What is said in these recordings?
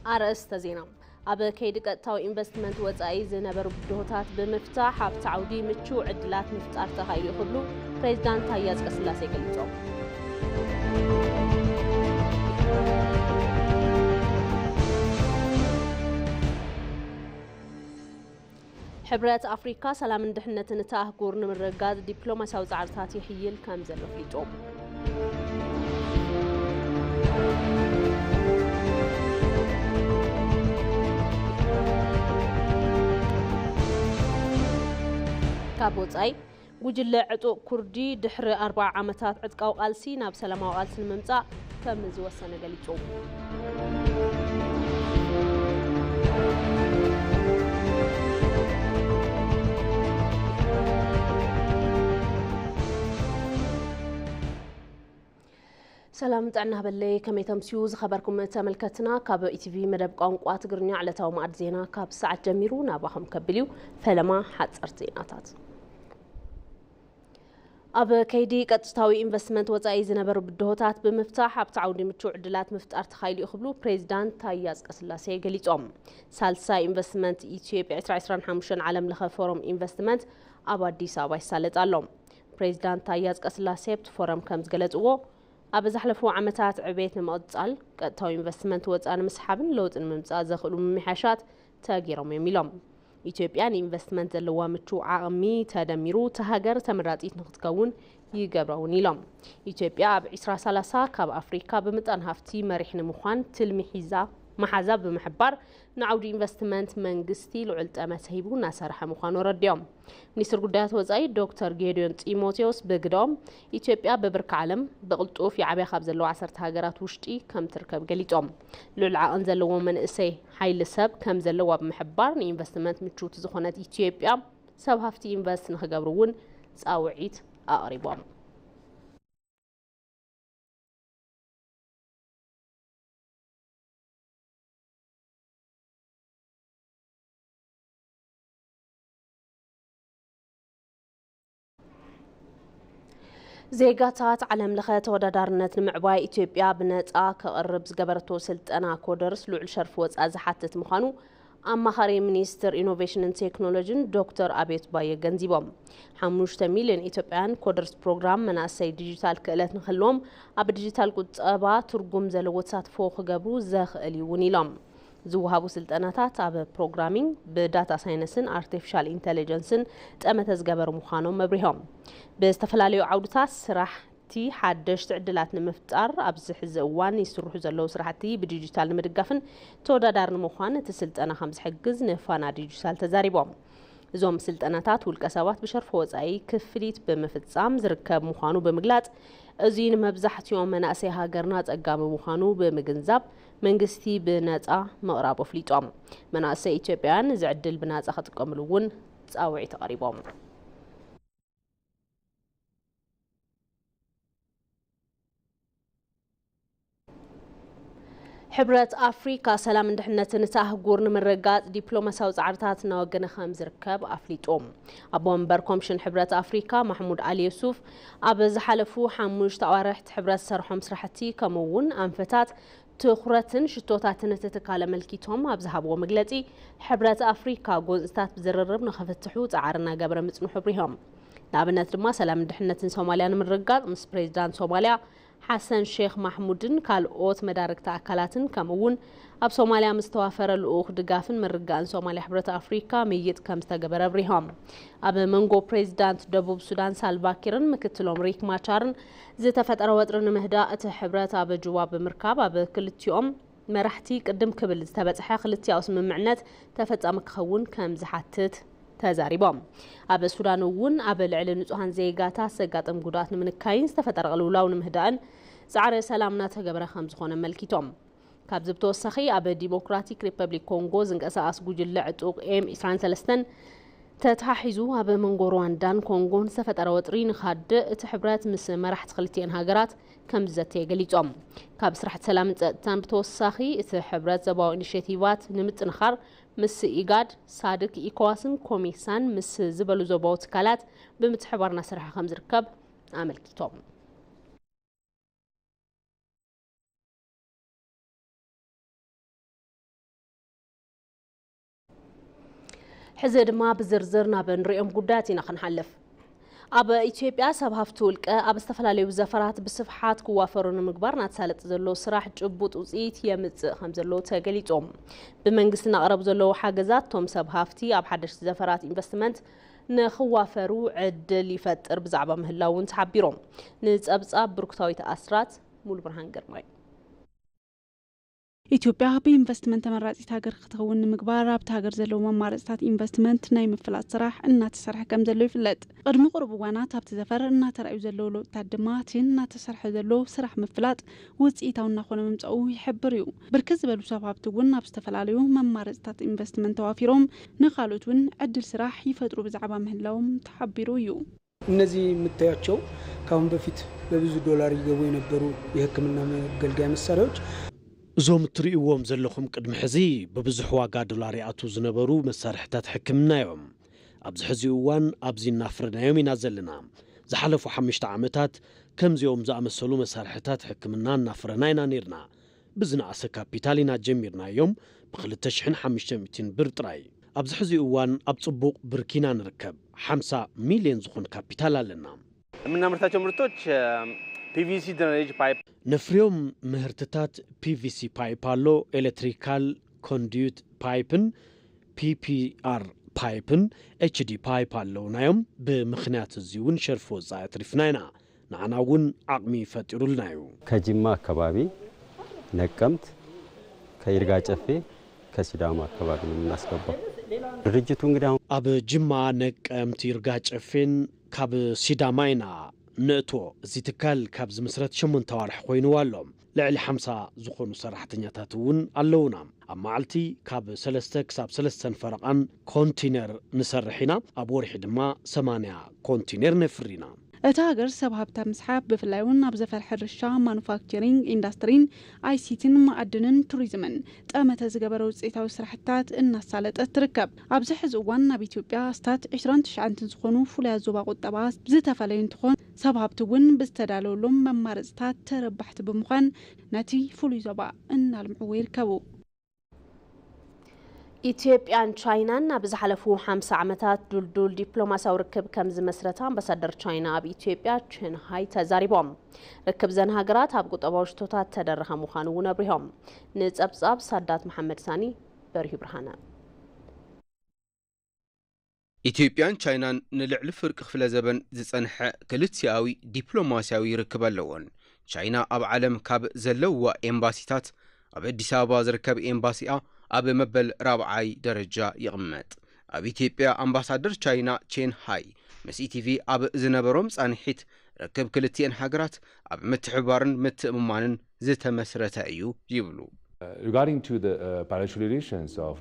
أرأست زينام أبا كيد قطاو إنفستمنت وصاي زنبرو بدهوتات بمفتاح حب تعودي متشو عدلات مفتار تخايل يخبلو بريزيدنت تايا أصقسلاسي قلتو حبرات أفريقيا سلام اندحنة نتاه قورن من رقاد دبلوماسي وزعرتاتي حيل كامزل وفليتو كابوتاي وجل عطو كردي دحر 4 عامات عتقاو قالسي ناب سلاماو قالسن ممصا كم زوسنه غليصو سلام طعنا بلي كمي تمسيوز خبركم تملكتنا كاب اي تي في مدب قنقوا تغرنيا علتاو معد زينا كاب ساعه جميرو ناباهم كبليو فلما حصر زيناتات أب كيدي قطعتاوي إنفستمنت وصاي زنبرو بدهوتات بمفتاح بتعودي متشو عدلات مفتار تخايل يخبلو بريزيدنت تايا أصقسلاسي قليصوم سالسا إنفستمنت إثيوبيا 2025 عالم لخ فورم إنفستمنت أب أديس أبا يسالط ألوم بريزيدنت تايا أصقسلاسي فورم كمز قلصو أب زحلفو عامتات عبيت نمقصال قطعتاوي إنفستمنت وصان مسحابن لوطن ممصا زخلو ممحاشات تاغيروم يميلوم ኢትዮጵያን ኢንቨስትመንት ዘለዋ ምቹ ዓቕሚ ተደሚሩ ተሃገር ተመራጺት ንኽትከውን ይገብረውን ኢሎም ኢትዮጵያ ኣብ 2030 ካብ ኣፍሪካ ብምጣን ሃፍቲ መሪሕ ንምዃን ትልሚ ሒዛ محزب بمحبار نعود إنفستمنت منجستي لعلتمة هيبو ناسرح مخانو رديوم منيستر قدات وزاي دكتور جيديون تيموتيوس بقدام إثيوبيا ببرك عالم بقلتو في عبي خابز اللو 10 هاجرات وشتي كم تركب قليتهم للع أنزلوا من إسي حي لسب كم زلوا بمحبار إنفستمنت متشوت زخونات إثيوبيا سب هفتي إنفست نخجبرون ساوعيت أقربهم زيغاتات علم لخه تودادارنت نمعباي ኢትዮጵያ بنጻ كقرب زغبرتو سلطنا كودرس لعل شرف وصا زحاتت مخانو أمخاري منيستر إنوفيشن اند تكنولوجي دكتور أبيت باي غنزيبوم 5 مليون إثيوبيان كودرس بروجرام مناسي ديجيتال كألت نخلوم أب ديجيتال قطبا ترجم زلو تساتفو خغبرو زخئل يون إلوم زوهابو سلطناتات أب بروجرامينج بداتا ساينسن ارتفيشال انتليجنسن تأمت زغبر مخانو مبريهم باستفلاليو عودتات سراحتي حدش تعدلات نمفتار أبزح زوان يسروح زلو سراحتي بديجيتال نمدقافن تودادار نمخان تسلطنا 5 حجز نفانا ديجيتال تزاريبوم زوم سلطناتات والكسوات بشرف وصاي كفليت بمفتصام زركب مخانو بمغلاط ازين مبزحتيوم مناسي هاجرنا صقام مخانو بمغنزاب منግስቲ بنጻ مقراب فليطوم مناسي ኢትዮጵያን ዝዕድል بنጻ خطقملون ጻውዒ ተقريبوم حبرت أفريقيا سلام اندحنة نتاهجور نمرقات دبلوماسيو زعرتات نوجنا خمس ركاب أفليتوم أبو منبر كومشن حبرت أفريقيا محمود علي يوسف أبز حلفو حموش توارحت حبرت سرحهم سرحتي كمون أنفتات تخرتن شتوتاتن تتكالم الكيتهم أبزهابو مقلتي حبرت أفريقيا جوزتات بزررب نخفتحو تعارنا قبر متنو حبريهم لابنات رما سلام اندحنة سوماليا نمرقات مس بريزيدنت سوماليا حسن شيخ محمودن كالقوت مدارك تأكلاتن كمون أب سوماليا مستوافر الأوخ دقافن من رقان سوماليا حبرة أفريقيا ميت كمستقبر بريهم أب منغو بريزيدنت دبوب سودان سالفاكيرن مكتلوم ريك ماتشارن زي تفتر وطرن مهداء حبرة أب جواب مركاب أب كلتيوم مرحتي قدم كبل تبتحي خلتي أوس من معنات تفتر مكخون كمزحاتت تزاريبهم أب السودان ون أب العلن نزوهان زيغاتا سقاطم قدات من الكاين استفتر غلولاون مهدان سعر سلامنا تقبر 5 خونه ملكيتهم كابزبتو السخي أب ديمقراطيك ريبابليك كونغو زنقساس جوجل عطوق ام 23 تتححزو أب منغو رواندان كونغون استفتر وطرين خاد تحبرات مس مرحت خلتين هاجرات كم زتي قليتهم كاب سرحت سلام تان بتوسخي تحبرات زباو انيشيتيفات نمتنخر مس إيجاد صادق إيكواسن كوميسان مس زبلو زباوت كالات بمتحبرنا سرح 5 ركب عمل كيتوم حزد ما بزرزرنا بنريهم قداتنا خنحلف أب إثيوبيا سبهافت ولك أب استفلالي وزفرات بصفحات كوافرون مقبرنا تسالت زلو صراح جبوت وزيت يمت خمزلو تاقليتهم بمنقسنا قرب زلو حاجزات توم سبهافتي أب حدش زفرات إنفستمنت نخوافرو عدل يفتر بزعبا مهلاون تحبيرهم نتأبصاب بركتاوي تأسرات مول برهان قرمي ኢትዮጵያ በኢንቨስትመንት ተመራጭት ሀገር ከተውን ምግባር አብታ ሀገር ዘለው መማረጽታት ኢንቨስትመንት ናይ ምፍላጥ ስራሕ እናተሰርሐ ከም ዘለው ይፍለጥ ቅድሚ ቁርብ ዋናት ኣብቲ ዘፈር እናተራዩ ዘለው ለውጥታት ድማ እናተሰርሐ ዘለው ስራሕ ምፍላጥ ውጽኢታውና ኾነ መምጻኡ ይሕብር እዩ ብርክዝ ዝበሉ ሰባት እውን ኣብ ዝተፈላለዩ መማረጽታት ኢንቨስትመንት ተዋፊሮም ንኻሎቱን ዕድል ስራሕ ይፈጥሩ ብዛዕባ ምህላዎም ተሓቢሩ እዩ እነዚህ የምታያቸው ካሁን በፊት በብዙ ዶላር ይገቡ የነበሩ የሕክምና መገልገያ መሳሪያዎች زوم تريوهم زلهم قدم حزي ببزح واقع دولاري اتو زنبرو مسارحتات حكمنا يوم ابز حزيوان ابزي نافرنا يوم ينازلنا زحلفو 5 عامتات كم زيوم زامسلو مسارحتات حكمنا نافرنا ينانيرنا بزنا اسا كابيتالينا جميرنا يوم بخلتشحن 500 بر طراي ابز حزيوان ابصبوق بركينا نركب 5 مليون زخون كابيتال لنا من مرتاچو مرتوچ PVC drainage pipe نفريوم مهرتتات PVC pipe allo electrical conduit pipeን PPR pipeን HD pipe allo ናዮም በመخنያት እዚውን ሸርፎ ጻት ሪፍናይና ናናውን አቅሚ ፈጥሩልናዩ ከጅማ አካባቢ ነቀምት ከይርጋ ጨፌ ከሲዳማ አካባቢ እናስገባው ድርጅቱ እንግዲህ አብ ጅማ ነቀምት ይርጋ ጨፌን ካብ ሲዳማይና نأتو زيتكال كابز مسرات شمون توارح خوينو والهم لعل 5 زخونو سراحتنياتاتون اللونا أما عالتي كاب سلسته كساب سلستن فرقان كونتينر نسرحينا أبورح دما 8 كونتينر نفرينا اتاغر سبهابتا مسحاب بفلايون ابزفر حرشا مانوفاكتشرينج اندسترين ايسيتين معدنن توريزمن طامته زغبرو صيتاو سرحتات እናሳለጠ ትርከብ ኣብዚ ሕዚ እዋን ኣብ ኢትዮጵያ ስታት 29 ዝኾኑ ፍሉይ ዞባ ቁጠባ ዝተፈለዩ እንትኾን ሰብሃብቲ እውን ብዝተዳለወሎም መማረጽታት ተረባሕቲ ብምዃን ነቲ ፍሉይ ዞባ እናልምዑ ይርከቡ ኢትዮጵያን ቻይናን ኣብ ዝሓለፉ 50 ዓመታት ዱልዱል ዲፕሎማሲያዊ ርክብ ከም ዝመስረታ ኣምባሳደር ቻይና ኣብ ኢትዮጵያ ቻንሃይ ተዛሪቦም ርክብ ዘን ሃገራት ኣብ ቁጠባዊ ሽቶታት ተደረኸ ምዃኑ እውን ኣብሪሆም ንጸብጻብ ሳዳት መሐመድ ሳኒ በርሂ ብርሃነ ኢትዮጵያን ቻይናን ንልዕሊ ፍርቂ ክፍለ ዘበን ዝጸንሐ ክልቲያዊ ዲፕሎማሲያዊ ርክብ ኣለዎን ቻይና ኣብ ዓለም ካብ ዘለዋ ኤምባሲታት ኣብ አዲስ አበባ ዝርከብ ኤምባሲኣ ኣብ መበል ራብዓይ ደረጃ ይቕመጥ ኣብ ኢትዮጵያ ኣምባሳደር ቻይና ቼን ሃይ ምስ ኢቲቪ ኣብ ዝነበሮም ጻንሒት ርክብ ክልቲአን ሃገራት ኣብ ምትሕብባርን ምትእምማንን ዝተመስረተ እዩ ይብሉ Regarding to the bilateral relations of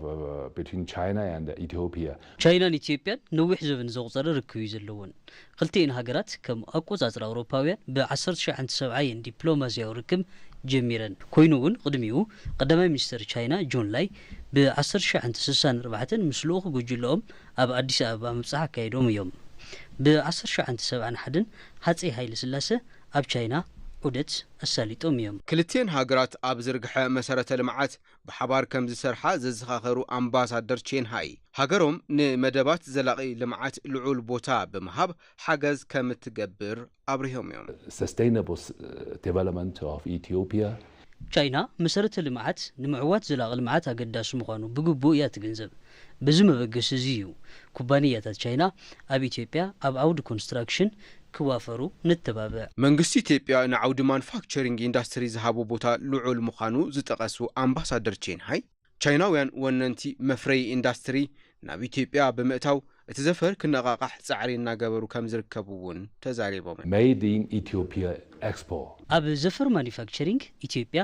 between China and Ethiopia. China and Ethiopia نوح زبن زوجة ركوي زلون. خلتين هاجرات كم أقوى أوروبية بعصر شحن سبعين دبلوماسية وركم جميرا. كوينون قدميو قدم مستر China جون لاي بعصر شحن تسعين ربعة مسلوق وجلهم أب أديس أبا مسح كيدوم يوم. بعصر شحن سبعين حدن هاتي هاي لسلاسة أب China. ودت الساليتوم يوم كلتين هاجرات أب زرقحة مسارة المعات بحبار كم زسرحة زخاخرو أمباسادر تشين هاي هاجروم نمدبات زلاقي لمعات العول بوتا بمهاب حجز كم تجبر أبريهم يوم Sustainable development of Ethiopia China مسارة المعات نمعوات زلاق المعات أقداس مخانو بقبويات جنزب بزم بقص زيو كوبانيات China أب إثيوبيا أب عود كونستراكشن كوافرو نتبابع منغست ኢትዮጵያ ንዓውዲ ማኑፋክቸሪንግ ኢንዱስትሪ ዝሃቡ ቦታ ልዑል ምዃኑ ዝጠቐሱ ኣምባሳደር ቼን ሃይ ቻይናውያን ወነንቲ መፍረይ ኢንዱስትሪ ናብ ኢትዮጵያ ብምእታው እቲ ዘፈር ክነቃቃሕ ጻዕሪ እናገበሩ ከም ዝርከቡ እውን ተዛሪቦም made in Ethiopia expo ኣብ ዘፈር ማኑፋክቸሪንግ ኢትዮጵያ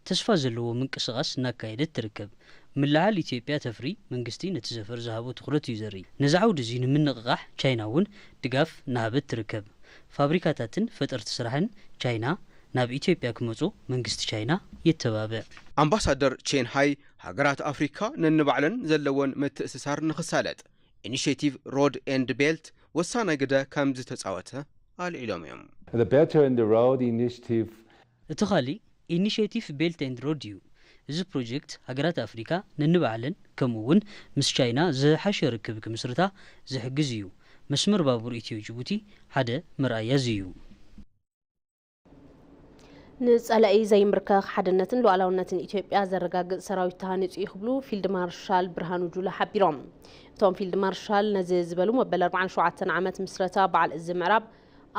ተስፋ ዘለዎ ምንቅስቃስ እናካየደት ትርከብ ملعال إثيوبيا تفري منغستي نتزفر زهابو تخرط يزري نزعود زين من نقاح تشايناون دقاف نابت تركب فابريكاتاتن فتر تسرحن تشاينا ناب إثيوبيا كموزو منغست تشاينا يتبابع أمباسادر تشين هاي هاجرات أفريكا ننبعلن زلون متأسسار نخسالت Initiative Road and Belt وسانا قدا كامز تسعوتها العلوميوم The Belt and Road Initiative تخالي Initiative Belt and Road እዚ ፕሮጀክት ሃገራት አፍሪካ ንንባዕለን ከምኡውን ምስ ቻይና ዝሓሸ ርክብ ክምስርታ ዝሕግዝ እዩ መስመር ባቡር ኢትዮ ጅቡቲ ሓደ ምርኣያዝ እዩ ንጸላኢ ዘይምርከኽ ሓድነትን ሉዓላውነትን ኢትዮጵያ ዘረጋግጽ ሰራዊት ተሃኒጹ ይኽብሉ ፊልድ ማርሻል ብርሃኑ ጁላ ሓቢሮም እቶም ፊልድ ማርሻል ነዚ ዝበሉ መበል 47 ዓመት ምስረታ በዓል እዚ ምዕራብ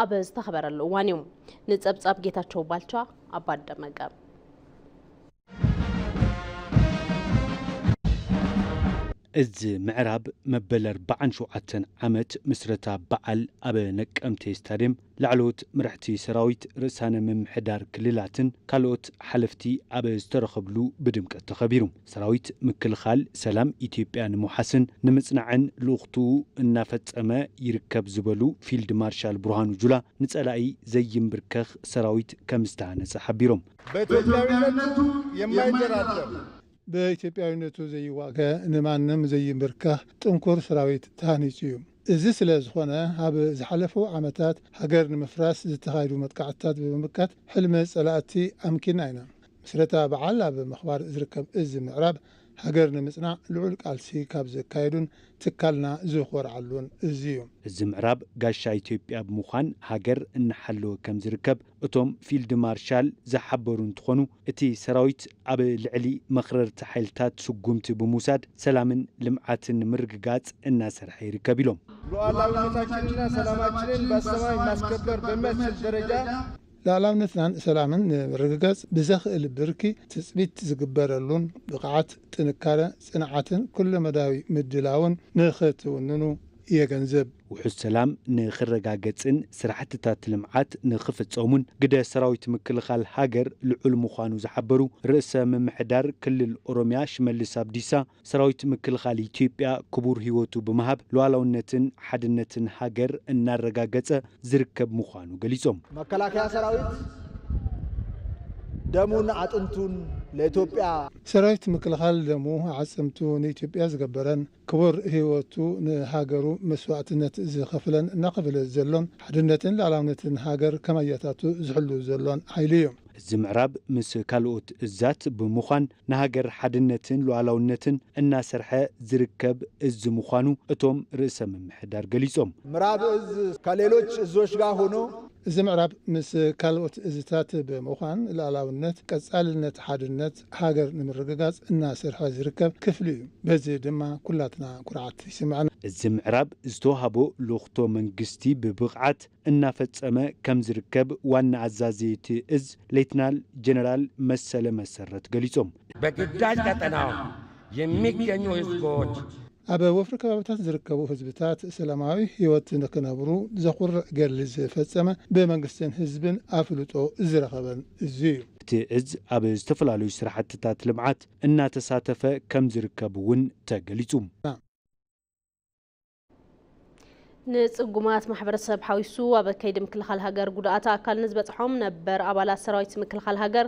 ኣብ ዝተኸበረሉ እዋን እዮም ንጸብጻብ ጌታቸው ባልቻ ኣባደመቀ እዚ ምዕራብ መበል 47 ዓመት ምስረታ በዓል ኣብ ነቀምቴ ስታድየም ላዕሎት ምርሕቲ ሰራዊት ርእሳነ ምምሕዳር ክልላትን ካልኦት ሓለፍቲ ኣብ ዝተረኸብሉ ብድምቀት ተኸቢሩ ሰራዊት ምክልኻል ሰላም ኢትዮጵያ ንምሓስን ንምጽናዕን ልኡኽቱ እናፈጸመ ይርከብ ዝበሉ ፊልድ ማርሻል ብርሃኑ ጁላ ንጸላኢ ዘይምብርከኽ ሰራዊት ከም ዝተሃነጸ ሓቢሮም በኢትዮጵያዊነቱ የማይደራደር በኢትዮጵያዊነቱ ዘይዋገ ንማንም ዘይምብርከኽ ጥንኩር ሰራዊት ተሃኒጹ እዩ እዚ ስለ ዝኾነ ኣብ ዝሓለፉ ዓመታት ሃገር ንምፍራስ ዝተኻየዱ መጥቃዕትታት ብምምካት ሕልሚ ጸላእቲ ኣምኪና ኢና ምስረታ በዓል ኣብ ምኽባር ዝርከብ እዚ ምዕራብ ሃገር ንምጽናዕ ልዑል ቃልሲ ካብ ዘካየዱን ትካልና ዝኽወርዓሉን እዚ እዩ እዚ ምዕራብ ጋሻ ኢትዮጵያ ብምዃን ሃገር እናሓለወ ከም ዝርከብ እቶም ፊልድ ማርሻል ዝሓበሩ እንትኾኑ እቲ ሰራዊት ኣብ ልዕሊ መኽረርቲ ሓይልታት ስጉምቲ ብምውሳድ ሰላምን ልምዓትን ምርግጋጽ እናሰርሐ ይርከብ ኢሎም ሉዓላዊነታችንና ሰላማችንን በሰማይ ማስከበር በሚያስችል ደረጃ ሉዓላውነትናን ሰላምን ምርግጋጽ ብዘኽእል ብርኪ ትጽቢት ዝግበረሉን ብቕዓት ጥንካረ ጽንዓትን ኩሉ መዳዊ ምድላውን ንኽትውንኑ የገንዘብ ውሑስ ሰላም ንኽረጋገጽን ስራሕትታት ልምዓት ንኽፍጸሙን ግደ ሰራዊት ምክልኻል ሃገር ልዑል ምዃኑ ዝሓበሩ ርእሰ ምምሕዳር ክልል ኦሮሚያ ሽመልስ አብዲሳ ሰራዊት ምክልኻል ኢትዮጵያ ክቡር ህይወቱ ብምሃብ ሉዓላውነትን ሓድነትን ሃገር እናረጋገጸ ዝርከብ ምዃኑ ገሊጾም መከላከያ ሰራዊት ደሙን አጥንቱን ለኢትዮጵያ ሰራዊት ምክልኻል ደሙ ዓጽምቱ ንኢትዮጵያ ዝገበረን ክቡር ህይወቱ ንሃገሩ መስዋዕትነት ዝኸፍለን እናኸፈለ ዘሎን ሓድነትን ሉዓላውነትን ሃገር ከመያታቱ ዝሕሉ ዘሎን ሓይሊ እዮም እዚ ምዕራብ ምስ ካልኦት እዛት ብምዃን ንሃገር ሓድነትን ሉዓላውነትን እናሰርሐ ዝርከብ እዚ ምዃኑ እቶም ርእሰ ምምሕዳር ገሊጾም ምዕራብ እዝ ከሌሎች እዞች ጋር ሆኖ እዚ ምዕራብ ምስ ካልኦት እዝታት ብምዃን ሉዓላውነት ቀጻልነት ሓድነት ሃገር ንምርግጋጽ እናሰርሐ ዝርከብ ክፍሊ እዩ በዚ ድማ ኩላትና ኩርዓት ይስምዓና እዚ ምዕራብ ዝተዋሃቦ ልኡኽቶ መንግስቲ ብብቕዓት እናፈጸመ ከም ዝርከብ ዋና አዛዚ እቲ እዝ ሌትናል ጀነራል መሰለ መሰረት ገሊጾም በግዳጅ ቀጠናው የሚገኙ ህዝቦች ኣብ ወፍሪ ከባቢታት ዝርከቡ ህዝብታት ሰላማዊ ህይወት ንክነብሩ ዘኹርዕ ገድሊ ዝፈጸመ ብመንግስትን ህዝብን ኣፍልጦ ዝረኸበን እዚ እዩ እቲ እዝ ኣብ ዝተፈላለዩ ስራሕትታት ልምዓት እናተሳተፈ ከም ዝርከብ እውን ተገሊጹ ንጽጉማት ማሕበረሰብ ሓዊሱ ኣብ ከይዲ ምክልኻል ሃገር ጉድኣት ኣካል ንዝበጽሖም ነበር ኣባላት ሰራዊት ምክልኻል ሃገር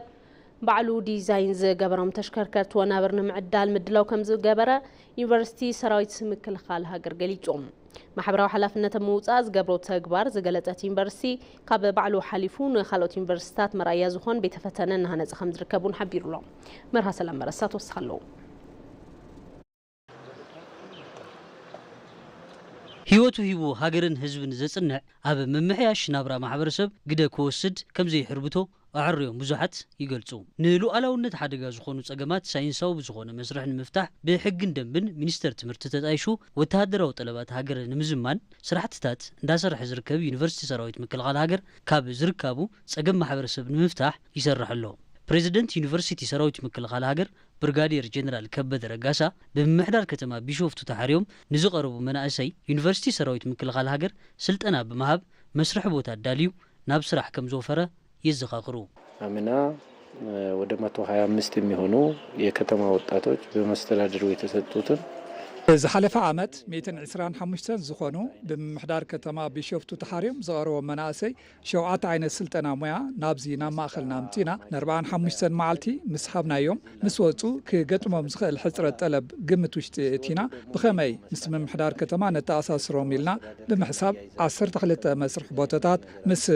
ባዕሉ ዲዛይን ዝገበሮም ተሽከርከርቲ ወናብር ንምዕዳል ምድላው ከም ዝገበረ ዩኒቨርሲቲ ሰራዊት ምክልኻል ሃገር ገሊጾም ማሕበራዊ ሓላፍነት ምውጻእ ዝገብሮ ተግባር ዝገለጸት ዩኒቨርሲቲ ካብ ባዕሉ ሓሊፉ ንኻልኦት ዩኒቨርሲቲታት መርኣያ ዝኾን ቤተ ፈተነ እናሃነጸ ከም ዝርከቡን ሓቢሩሎም መርሃ ሰላም መረሳ ተወስኻለዉ ህይወቱ ሂቡ ሃገርን ህዝብን ዘጽንዕ ኣብ ምምሕያሽ ናብራ ማሕበረሰብ ግደ ክወስድ ከም ዘይሕርብቶ ኣዕርዮም ብዙሓት ይገልጹ ንሉዓላውነት ሓደጋ ዝኾኑ ጸገማት ሳይንሳዊ ብዝኾነ መስርሕ ንምፍታሕ ብሕግን ደንብን ሚኒስተር ትምህርቲ ተጣይሹ ወተሃደራዊ ጠለባት ሃገር ንምዝማን ስራሕትታት እንዳሰርሐ ዝርከብ ዩኒቨርሲቲ ሰራዊት ምክልኻል ሃገር ካብ ዝርከቡ ጸገም ማሕበረሰብ ንምፍታሕ ይሰርሕ ኣሎ ፕሬዚደንት ዩኒቨርሲቲ ሰራዊት ምክልኻል ሃገር ብርጋዴር ጀነራል ከበደ ረጋሳ ብምምሕዳር ከተማ ቢሾፍቱ ተሓርዮም ንዝቐረቡ መናእሰይ ዩኒቨርሲቲ ሰራዊት ምክልኻል ሃገር ስልጠና ብምሃብ መስርሕ ቦታ ዳልዩ ናብ ስራሕ ከም ዝወፈረ ይዘኻኽሩ አምና ወደ 125 የሚሆኑ የከተማ ወጣቶች በመስተዳድሩ የተሰጡትን ዝሓለፈ ዓመት 125 ዝኾኑ ብምምሕዳር ከተማ ቢሾፍቱ ተሓርዮም ዝቐረቡ መናእሰይ 7 ዓይነት ስልጠና ሞያ ናብዚ ናብ ማእኸልና ኣምፂና ን45 መዓልቲ ምስ ሃብናዮም ምስ ወፁ ክገጥሞም ዝኽእል ሕፅረት ጠለብ ግምት ውሽጢ እቲና ብኸመይ ምስ ምምሕዳር ከተማ ነተኣሳስሮም ኢልና ብምሕሳብ 12 መስርሕ ቦታታት ምስ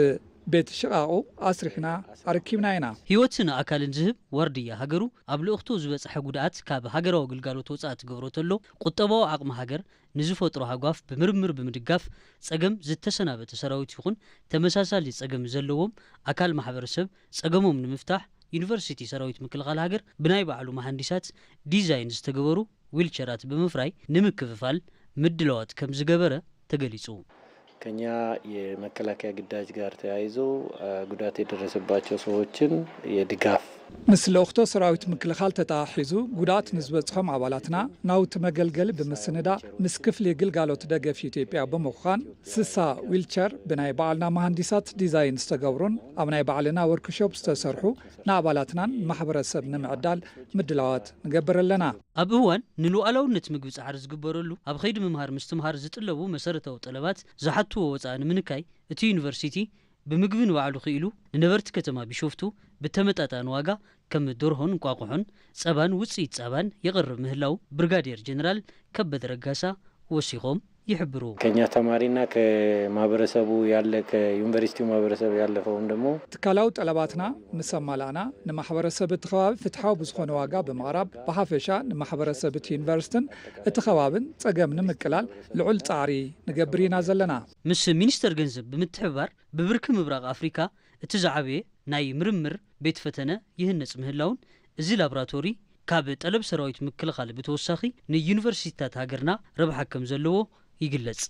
ቤት ሽቃቁ አስሪሕና አረኪብና ኢና ህይወትን አካልን ዝህብ ወርድያ ሀገሩ ኣብ ልእኽቱ ዝበፅሐ ጉድኣት ካብ ሃገራዊ ግልጋሎት ወፃእ ትገብሮ ተሎ ቁጠባዊ ዓቕሚ ሃገር ንዝፈጥሮ ሃጓፍ ብምርምር ብምድጋፍ ጸገም ዝተሰናበተ ሰራዊት ይኹን ተመሳሳሊ ጸገም ዘለዎም ኣካል ማሕበረሰብ ጸገሞም ንምፍታሕ ዩኒቨርሲቲ ሰራዊት ምክልኻል ሃገር ብናይ ባዕሉ መሃንዲሳት ዲዛይን ዝተገበሩ ዊልቸራት ብምፍራይ ንምክፍፋል ምድለዋት ከም ዝገበረ ተገሊጹ። ከኛ የመከላከያ ግዳጅ ጋር ተያይዞ ጉዳት የደረሰባቸው ሰዎችን የድጋፍ ምስ ለእኽቶ ሰራዊት ምክልኻል ተታሒዙ ጉዳት ንዝበጽሖም አባላትና ናውቲ መገልገል ብምስንዳ ምስ ክፍሊ ግልጋሎት ደገፍ ኢትዮጵያ ብምዃን 60 ዊልቸር ብናይ ባዕልና መሃንዲሳት ዲዛይን ዝተገብሩን ኣብ ናይ ባዕልና ወርክሾፕ ዝተሰርሑ ንኣባላትናን ማሕበረሰብ ንምዕዳል ምድላዋት ንገብር ኣለና። ኣብ እዋን ንሉኣላውነት ምግቢ ጻዕሪ ዝግበረሉ ኣብ ኸይዲ ምምሃር ምስትምሃር ዝጥለቡ መሰረታዊ ጠለባት ዝሓትዎ ወፃኢ ንምንካይ እቲ ዩኒቨርሲቲ ብምግቢ ንባዕሉ ኽኢሉ ንነበርቲ ከተማ ቢሾፍቱ ብተመጣጣኒ ዋጋ ከም ደርሆን እንቋቁሖን ጸባን ውፅኢት ጸባን የቕርብ ምህላው ብርጋዴር ጀነራል ከበደ ረጋሳ ወሲኾም ይሕብሩ። ከኛ ተማሪና ከማህበረሰቡ ያለ ከዩኒቨርሲቲው ማህበረሰብ ያለፈውም ደግሞ ትካላው ጠለባትና ምሰማላና ንማሕበረሰብ ተኸባቢ ፍትሓዊ ብዝኾነ ዋጋ ብምቕራብ ብሓፈሻ ንማሕበረሰብ ዩኒቨርሲቲን እተኸባብን ጸገም ንምቅላል ልዑል ጻዕሪ ንገብር ኢና ዘለና። ምስ ሚኒስተር ገንዘብ ብምትሕብባር ብብርኪ ምብራቕ ኣፍሪካ እቲ ዝዓበየ ናይ ምርምር ቤት ፈተነ ይህነጽ ምህላውን እዚ ላቦራቶሪ ካብ ጠለብ ሰራዊት ምክልኻል ብተወሳኺ ንዩኒቨርሲቲታት ሃገርና ረብሓ ከም ዘለዎ ይግለጽ።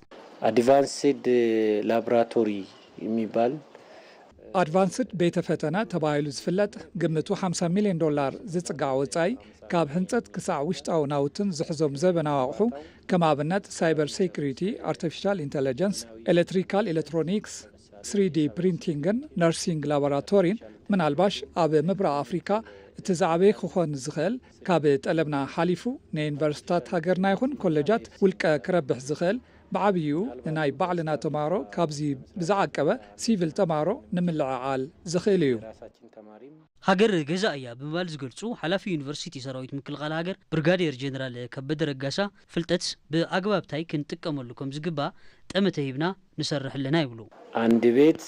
አድቫንስድ ላቦራቶሪ የሚባል አድቫንስድ ቤተ ፈተነ ተባሂሉ ዝፍለጥ ግምቱ $50 ሚሊዮን ዝጽጋዕ ወጻኢ ካብ ህንጸት ክሳዕ ውሽጣዊ ናውትን ዝሕዞም ዘበናዊ ኣቑሑ ከም ኣብነት ሳይበር ሴኩሪቲ፣ አርቲፊሻል ኢንተለጀንስ፣ ኤሌክትሪካል ኤሌክትሮኒክስ፣ 3D ፕሪንቲንግን ነርሲንግ ላቦራቶሪን ምናልባሽ ኣብ ምብራቕ አፍሪካ እቲ ዛዕበየ ክኾን ዝኽእል ካብ ጠለብና ሓሊፉ ንዩኒቨርሲታት ሃገርና ይኹን ኮሌጃት ውልቀ ክረብሕ ዝኽእል ብዓብዩ ንናይ ባዕልና ተማሃሮ ካብዚ ብዝዓቀበ ሲቪል ተማሃሮ ንምልዕዓል ዝኽእል እዩ። ሃገር ገዛ እያ ብምባል ዝገልጹ ሓላፊ ዩኒቨርሲቲ ሰራዊት ምክልኻል ሃገር ብርጋዴር ጀነራል ከበደ ረጋሳ ፍልጠት ብኣግባብታይ ክንጥቀመሉ ከም ዝግባእ ጠመተ ሂብና ንሰርሕ ኣለና ይብሉ። አንድ ቤት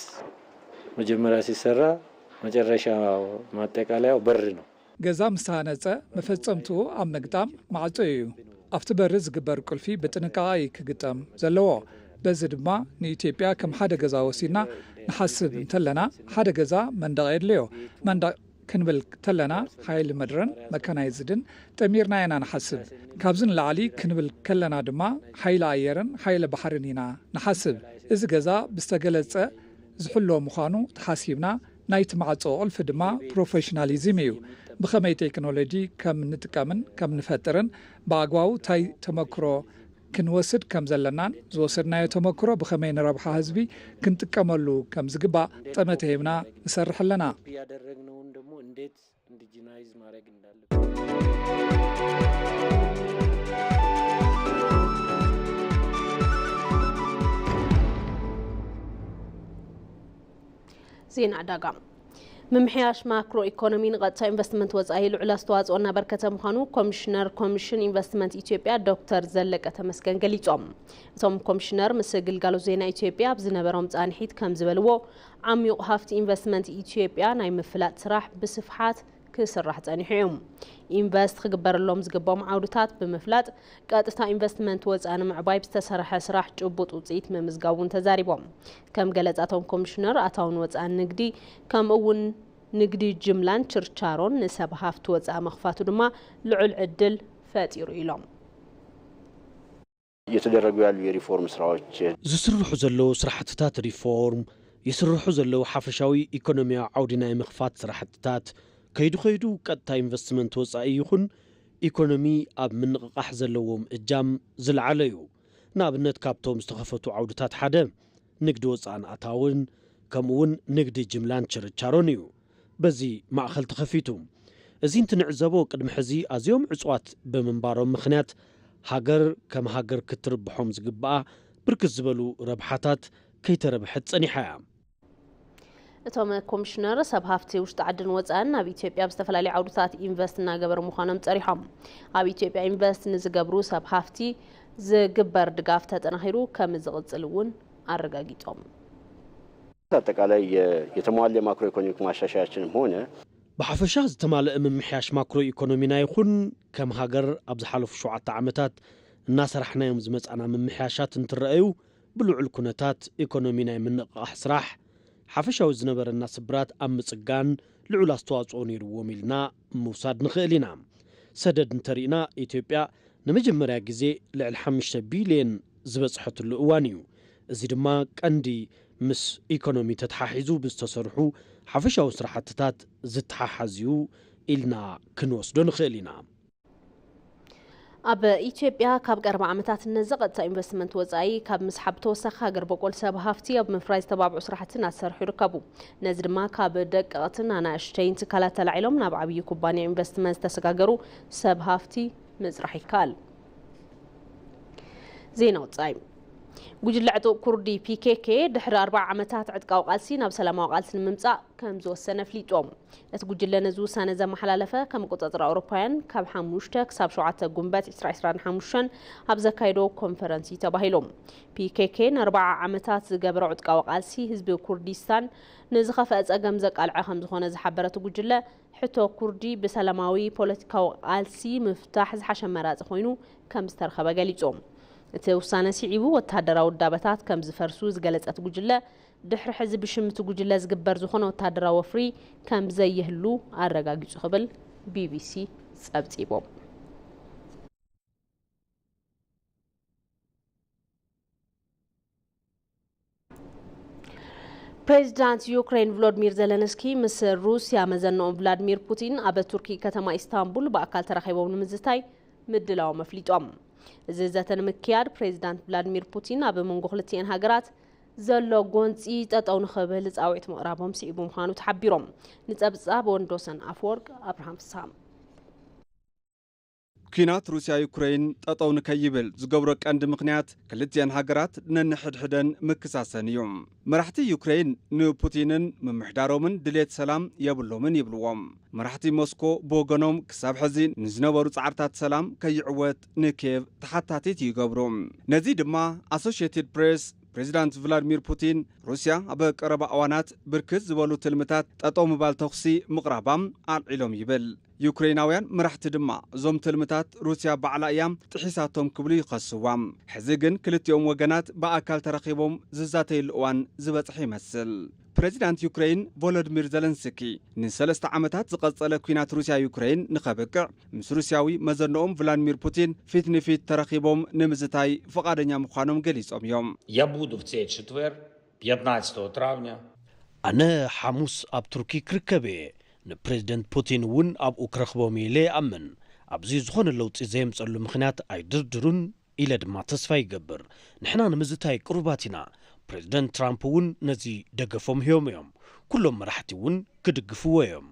መጀመሪያ ሲሰራ መጨረሻ ማጠቃለያው በር ነው። ገዛ ምስተሃነጸ መፈጸምቱ ኣብ ምግጣም ማዕጾ እዩ። ኣብቲ በሪ ዝግበር ቁልፊ ብጥንቃቄ ክግጠም ዘለዎ። በዚ ድማ ንኢትዮጵያ ከም ሓደ ገዛ ወሲድና ንሓስብ እንተለና ሓደ ገዛ መንደቕ የድልዮ። መንደቕ ክንብል ተለና ሓይሊ ምድርን መካናይዝድን ጠሚርና ኢና ንሓስብ። ካብዚ ንላዕሊ ክንብል ከለና ድማ ሓይሊ ኣየርን ሓይሊ ባሕርን ኢና ንሓስብ። እዚ ገዛ ብዝተገለጸ ዝሕሎ ምዃኑ ተሓሲብና ናይቲ ማዕጾ ቁልፊ ድማ ፕሮፌሽናሊዝም እዩ። ብኸመይ ቴክኖሎጂ ከም ንጥቀምን ከም ንፈጥርን ብኣግባቡ ታይ ተመክሮ ክንወስድ ከም ዘለናን ዝወሰድናዮ ተመክሮ ብኸመይ ንረብሓ ህዝቢ ክንጥቀመሉ ከም ዝግባእ ጠመተ ሂብና ንሰርሕ ኣለና። ያደረግነውን ደግሞ እንዴት ኢንዲጂናይዝ ማድረግ እንዳለብን ዜና ዕዳጋ ምምሕያሽ ማክሮ ኢኮኖሚ ንቀጥታ ኢንቨስትመንት ወጻኢ ልዑል ኣስተዋጽኦ እናበርከተ ምዃኑ ኮሚሽነር ኮሚሽን ኢንቨስትመንት ኢትዮጵያ ዶክተር ዘለቀ ተመስገን ገሊጾም። እቶም ኮሚሽነር ምስ ግልጋሎት ዜና ኢትዮጵያ ብዝነበሮም ጻንሒት ከም ዝበልዎ ዓሚቕ ሃፍቲ ኢንቨስትመንት ኢትዮጵያ ናይ ምፍላጥ ስራሕ ብስፍሓት ክስራሕ ጸኒሑ እዩ። ኢንቨስት ክግበረሎም ዝግባኦም ዓውድታት ብምፍላጥ ቀጥታ ኢንቨስትመንት ወጻኢ ንምዕባይ ዝተሰርሐ ስራሕ ጭቡጥ ውጽኢት ምምዝጋቡን ተዛሪቦም። ከም ገለጻቶም ኮሚሽነር ኣታውን ወጻኢ ንግዲ ከምኡውን ንግዲ ጅምላን ችርቻሮን ንሰብ ሃፍቲ ወጻኢ መኽፋቱ ድማ ልዑል ዕድል ፈጢሩ ኢሎም። እየተደረጉ ያሉ የሪፎርም ስራዎች ዝስርሑ ዘለው ስራሕትታት ሪፎርም ይስርሑ ዘለው ሓፈሻዊ ኢኮኖሚያዊ ዓውዲ ናይ ምኽፋት ስራሕትታት ከይዱ ቀጥታ ኢንቨስትመንት ወጻኢ ይኹን ኢኮኖሚ ኣብ ምንቅቃሕ ዘለዎም እጃም ዝለዓለ እዩ። ንኣብነት ካብቶም ዝተኸፈቱ ዓውድታት ሓደ ንግዲ ወጻኢን ኣታውን ከምኡውን ንግዲ ጅምላን ችርቻሮን እዩ። በዚ ማእኸል ተኸፊቱ እዚ እንትንዕዘቦ ቅድሚ ሕዚ ኣዝዮም ዕፅዋት ብምንባሮም ምኽንያት ሃገር ከም ሃገር ክትርብሖም ዝግባኣ ብርክት ዝበሉ ረብሓታት ከይተረብሐት ጸኒሓ እያ። እቶም ኮሚሽነር ሰብ ሃፍቲ ውሽጢ ዓድን ወጻኢን ኣብ ኢትዮጵያ ብዝተፈላለዩ ዓውድታት ኢንቨስት እናገበሩ ምዃኖም ጸሪሖም። ኣብ ኢትዮጵያ ኢንቨስት ንዝገብሩ ሰብ ሃፍቲ ዝግበር ድጋፍ ተጠናኺሩ ከም ዝቕጽል እውን ኣረጋጊጦም። አጠቃላይ የተሟላ ማክሮ ኢኮኖሚክ ማሻሻያችንም ሆነ بحفشا ዝተማልአ ምምሕያሽ ማክሮ ኢኮኖሚና ይኹን ከም ሃገር ኣብ ዝሓለፉ 7 ዓመታት እናሰራሕናዮም ዝመጻና ምምሕያሻት እንትረአዩ ብልዑል ኩነታት ኢኮኖሚና ምንቅቃሕ ስራሕ ሓፈሻዊ ዝነበረና ስብራት ኣብ ምጽጋን ልዑል ኣስተዋጽኦ ነይርዎም ኢልና ምውሳድ ንኽእል ኢና ሰደድ እንተሪእና ኢትዮጵያ ንመጀመርያ ግዜ ልዕሊ 5 ቢልዮን ዝበጽሐትሉ እዋን እዩ እዚ ድማ ቀንዲ ምስ ኢኮኖሚ ተተሓሒዙ ብዝተሰርሑ ሓፈሻዊ ስራሕትታት ዝተሓሓዝዩ ኢልና ክንወስዶ ንኽእል ኢና ኣብ ኢትዮጵያ ካብ ቀረባ ዓመታት ነዘቐጥታ ኢንቨስትመንት ወጻኢ ካብ ምስሓብ ተወሳኺ ሃገር በቆል ሰብ ሃፍቲ ኣብ ምፍራይ ዝተባብዑ ስራሕቲ እናሰርሑ ይርከቡ ነዚ ድማ ካብ ደቀቕትን ኣናእሽተይን ትካላት ተላዒሎም ናብ ዓብዪ ኩባንያ ኢንቨስትመንት ዝተሰጋገሩ ሰብ ሃፍቲ ምጽራሕ ይከኣል ዜና ወጻኢ ጉጅለ ዕጡቕ ኩርዲ ፒኬኬ ድሕሪ 4 ዓመታት ዕጥቃዊ ቃልሲ ናብ ሰላማዊ ቃልሲ ንምምጻእ ከም ዝወሰነ ፍሊጦም እቲ ጉጅለ ነዚ ውሳነ ዘመሓላለፈ ከም ቁጥጥር ኣውሮፓውያን ካብ 5 ክሳብ 7 ጉንበት 2025 ኣብ ዘካይዶ ኮንፈረንሲ ተባሂሎም ፒኬኬ ን4 ዓመታት ዝገበረ ዕጥቃዊ ቃልሲ ህዝቢ ኩርዲስታን ንዝኸፍአ ጸገም ዘቃልዐ ከም ዝኾነ ዝሓበረት ጉጅለ ሕቶ ኩርዲ ብሰላማዊ ፖለቲካዊ ቃልሲ ምፍታሕ ዝሓሸ መራፂ ኮይኑ ከም ዝተረኸበ ገሊጾም እቲ ውሳነ ሲዒቡ ወተሃደራዊ ውዳበታት ከም ዝፈርሱ ዝገለጸት ጉጅለ ድሕሪ ሕዚ ብሽምቲ ጉጅለ ዝግበር ዝኾነ ወተሃደራዊ ወፍሪ ከም ዘይህሉ ኣረጋጊጹ ክብል ቢቢሲ ጸብጺቦም ፕሬዚዳንት ዩክሬን ቮሎዲሚር ዘለንስኪ ምስ ሩስያ መዘንኦም ቭላድሚር ፑቲን ኣብ ቱርኪ ከተማ ኢስታንቡል በአካል ተራኺቦም ንምዝታይ ምድላው መፍሊጦም እዚ ዘተን ምክያድ ፕሬዚዳንት ቭላድሚር ፑቲን ኣብ መንጎ ክልቲአን ሃገራት ዘሎ ጎንፂ ጠጠው ንኽብል ጻውዒት ምቕራቦም ሲዒቡ ምዃኑ ተሓቢሮም ንጸብጻብ ወንዶሰን ኣፍወርቅ ኣብርሃም ሳም ኩናት ሩስያ ዩክሬን ጠጠው ንከይብል ዝገብሮ ቀንዲ ምክንያት ክልቲአን ሃገራት ነንሕድሕደን ምክሳሰን እዮም መራሕቲ ዩክሬን ንፑቲንን ምምሕዳሮምን ድሌት ሰላም የብሎምን ይብልዎም መራሕቲ ሞስኮ ብወገኖም ክሳብ ሕዚ ንዝነበሩ ጻዕርታት ሰላም ከይዕወት ንኪየቭ ተሓታቲት ይገብሩ ነዚ ድማ ኣሶሺየትድ ፕሬስ ፕሬዚዳንት ቭላድሚር ፑቲን ሩስያ ኣብ ቀረባ እዋናት ብርክት ዝበሉ ትልምታት ጠጠው ምባል ተኽሲ ምቕራባም ኣልዒሎም ይብል ዩክሬናውያን መራሕቲ ድማ እዞም ትልምታት ሩስያ ባዕላ እያ ጥሒሳቶም ክብሉ ይኸስዋም ሕዚ ግን ክልቲኦም ወገናት በአካል ተረኺቦም ዝዛተይሉ እዋን ዝበጽሕ ይመስል ፕሬዚዳንት ዩክሬን ቮሎዲሚር ዘለንስኪ ን3 ዓመታት ዝቐጸለ ኩናት ሩስያ ዩክሬን ንኸብቅዕ ምስ ሩስያዊ መዘንኦም ቭላድሚር ፑቲን ፊት ንፊት ተረኺቦም ንምዝታይ ፈቃደኛ ምዃኖም ገሊጾም እዮም Я буду в цей четвер 15 травня ኣነ ሐሙስ ኣብ ቱርኪ ክርከብ እየ ንፕሬዚደንት ፑቲን እውን ኣብኡ ክረኽቦም ኢለ ይኣምን ኣብዚ ዝኾነ ለውጢ ዘየምፀሉ ምኽንያት ኣይድርድሩን ኢለ ድማ ተስፋ ይገብር ንሕና ንምዝታይ ቅሩባት ኢና ፕሬዚደንት ትራምፕ እውን ነዚ ደገፎም ሂቦም እዮም ኩሎም መራሕቲ እውን ክድግፍዎ እዮም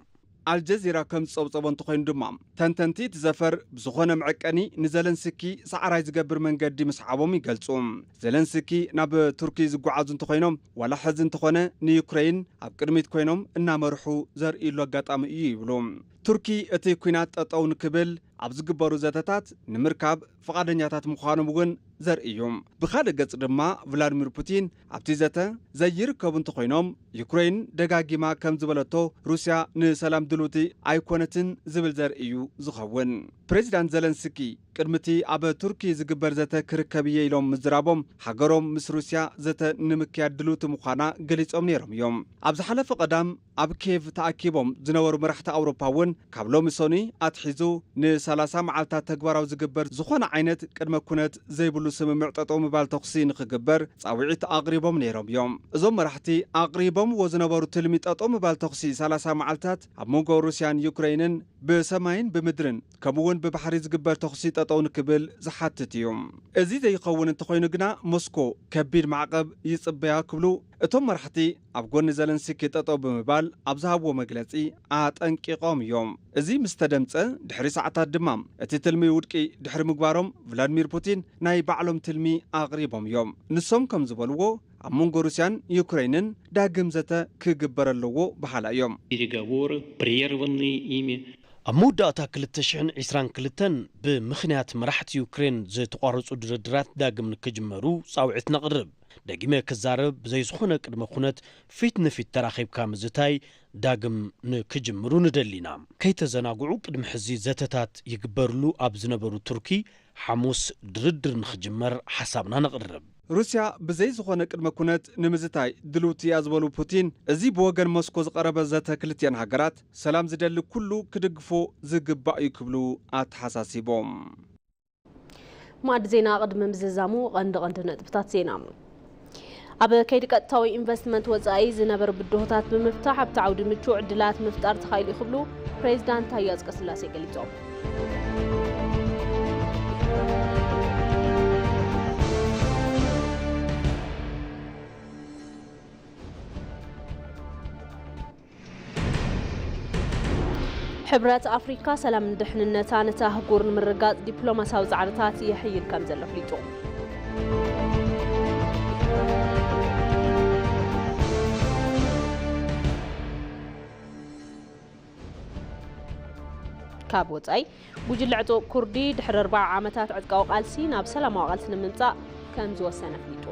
አልጀዚራ ከም ጸብጸቦ እንተኾይኑ ድማ ተንተንቲ ትዘፈር ብዝኾነ መዐቀኒ ንዘለንስኪ ሰዓራይ ዝገብር መንገዲ ምስሓቦም ይገልጹ ዘለንስኪ ናብ ቱርኪ ዝጓዓዙ እንተኾይኖም ዋላ ሕዚ እንተኾነ ንዩክሬን ኣብ ቅድሚት ኮይኖም እናመርሑ ዘርእይሉ አጋጣሚ እዩ ይብሉ ቱርኪ እቲ ኩናት ጠጠው ንክብል ኣብ ዝግበሩ ዘተታት ንምርካብ ፈቃደኛታት ምዃኖም እውን ዘርእዮም ብኻልእ ገጽ ድማ ቭላድሚር ፑቲን ኣብቲ ዘተ ዘይርከቡ እንተኾይኖም ዩክሬን ደጋጊማ ከም ዝበለቶ ሩስያ ንሰላም ድልውቲ ኣይኮነትን ዝብል ዘርእዩ ዝኸውን ፕሬዚዳንት ዘለንስኪ ቅድምቲ ኣብ ቱርኪ ዝግበር ዘተ ክርከብ እየ ኢሎም ምዝራቦም ሃገሮም ምስ ሩስያ ዘተ ንምክያድ ድልውቲ ምዃና ገሊጾም ነይሮም እዮም ኣብ ዝሓለፈ ቀዳም ኣብ ኪየቭ ተኣኪቦም ዝነበሩ መራሕቲ ኣውሮፓ እውን ካብ ሎሚ ሰኒ ኣትሒዙ ን30 መዓልታት ተግባራዊ ዝግበር ዝኾነ ዓይነት ቅድመ ኩነት ዘይብሉ ስምምዕ ጠጠው ምባል ተኽሲ ንኽግበር ጻውዒት ኣቕሪቦም ነይሮም እዮም እዞም መራሕቲ ኣቕሪቦምዎ ዝነበሩ ትልሚ ጠጠው ምባል ተኽሲ 30 መዓልታት ኣብ መንጎ ሩስያን ዩክሬንን ብሰማይን ብምድርን ከምኡውን ብባሕሪ ዝግበር ተኽሲ ጠጠው ንክብል ዝሓትት እዩ እዚ ዘይኸውን እንተኾይኑ ግና ሞስኮ ከቢድ ማዕቀብ ይጽበያ ክብሉ እቶም መራሕቲ ኣብ ጎኒ ዘለንስኪ ጠጠው ብምባል ኣብ ዝሃብዎ መግለጺ ኣጠንቂቖም እዮም እዚ ምስ ተደምፀ ድሕሪ ሰዓታት ድማ እቲ ትልሚ ውድቂ ድሕሪ ምግባሮም ቭላድሚር ፑቲን ናይ ባዕሎም ትልሚ ኣቕሪቦም እዮም ንሶም ከም ዝበልዎ ኣብ መንጎ ሩስያን ዩክሬንን ዳግም ዘተ ክግበር ኣለዎ በሓላ እዮም переговоры прерванные ими ኣብ መወዳእታ 2022 ብምኽንያት መራሕቲ ዩክሬን ዝተቋረፁ ድርድራት ዳግም ንክጅመሩ ጻውዒት ነቕርብ دقيمة كزارب زي زخونة قدم خونت فيتن في التراخيب كامزتاي داقم نكجمرو ندلينا كي تزناقعو قدم حزي زتتات يقبرلو أبزنبرو تركي حموس دردر نخجمر حسابنا نقرب روسيا بزي زخونة قدم كونت نمزتاي دلوتي أزبالو بوتين ازي بوغن موسكو زقرب زتا كلتين هاقرات سلام زدل كلو كدقفو زقبا يكبلو أتحساسيبوم معد زينا قدم مززامو غند نتبتات زينا أبا كيد قطاوي إنفستمنت وزاي زنبر بدهوتات بمفتاح بتعود مشروع عدلات مفتار تخيل يخبلو بريزيدنت تاي أصقسلاسي قليتو حبرات أفريقيا سلام ندحن النتانة هجور مرقات دبلوماساو زعرتات يحيي الكامزل فليتو كاب وصاي بوجلعتو كردي دحر 4 عامتات عتقاو قالسي ناب سلام وقالسن ممصا كم زوسنه فليتو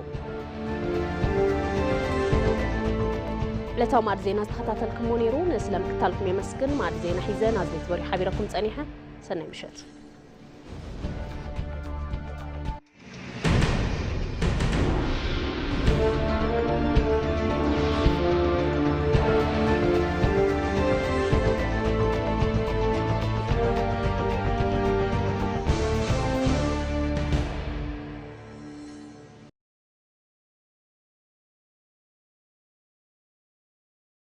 لتاو ماد زينا تخاتلكم مونيرو نسلم كتالكم يمسكن ماد زينا حيزن ازيت وري حبيركم صنيحه سنه مشت